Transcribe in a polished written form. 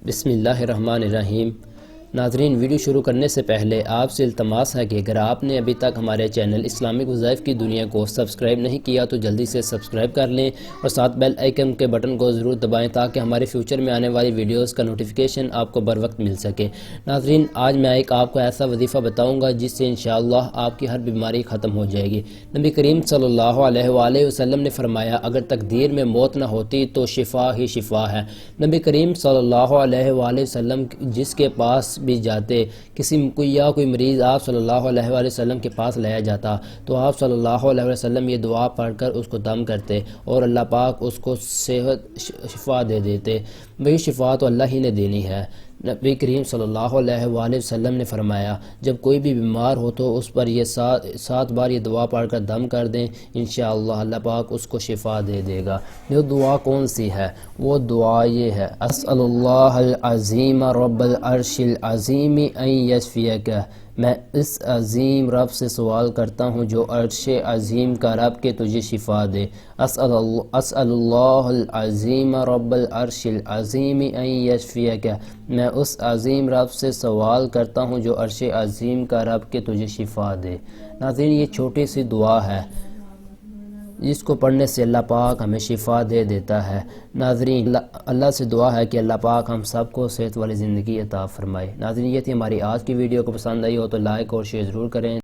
بسم اللہ الرحمن الرحیم۔ ناظرین، ویڈیو شروع کرنے سے پہلے آپ سے التماس ہے کہ اگر آپ نے ابھی تک ہمارے چینل اسلامک وظائف کی دنیا کو سبسکرائب نہیں کیا تو جلدی سے سبسکرائب کر لیں اور ساتھ بیل آئیکن کے بٹن کو ضرور دبائیں تاکہ ہمارے فیوچر میں آنے والی ویڈیوز کا نوٹیفیکیشن آپ کو بر وقت مل سکے۔ ناظرین، آج میں آپ کو ایسا وظیفہ بتاؤں گا جس سے انشاءاللہ آپ کی ہر بیماری ختم ہو جائے گی۔ نبی کریم صلی اللہ علیہ وآلہ وسلم نے فرمایا، اگر تقدیر میں موت نہ ہوتی تو شفا ہی شفا ہے۔ نبی کریم صلی اللہ علیہ وآلہ وسلم جس کے پاس بھی جاتے، کوئی مریض آپ صلی اللہ علیہ وآلہ وسلم کے پاس لایا جاتا تو آپ صلی اللہ علیہ وسلم یہ دعا پڑھ کر اس کو دم کرتے اور اللہ پاک اس کو صحت شفا دے دیتے۔ وہی شفا تو اللہ ہی نے دینی ہے۔ نبی کریم صلی اللہ علیہ وآلہ وسلم نے فرمایا، جب کوئی بھی بیمار ہو تو اس پر یہ 7 بار یہ دعا پڑھ کر دم کر دیں، انشاءاللہ اللہ پاک اس کو شفا دے دے گا۔ یہ دعا کون سی ہے؟ وہ دعا یہ ہے، اسأل اللہ العظیم رب العرش العظیم ان یشفیک۔ میں اس عظیم رب سے سوال کرتا ہوں جو عرش عظیم کا رب کہ تجھے شفا دے۔ اسأل اللہ العظیم رب العرش العظیم ان یشفیک۔ میں اس عظیم رب سے سوال کرتا ہوں جو عرش عظیم کا رب کہ تجھے شفا دے۔ ناظرین، یہ چھوٹی سی دعا ہے جس کو پڑھنے سے اللہ پاک ہمیں شفا دے دیتا ہے۔ ناظرین، اللہ سے دعا ہے کہ اللہ پاک ہم سب کو صحت والی زندگی عطا فرمائے۔ ناظرین، یہ تھی ہماری آج کی ویڈیو، کو پسند آئی ہو تو لائک اور شیئر ضرور کریں۔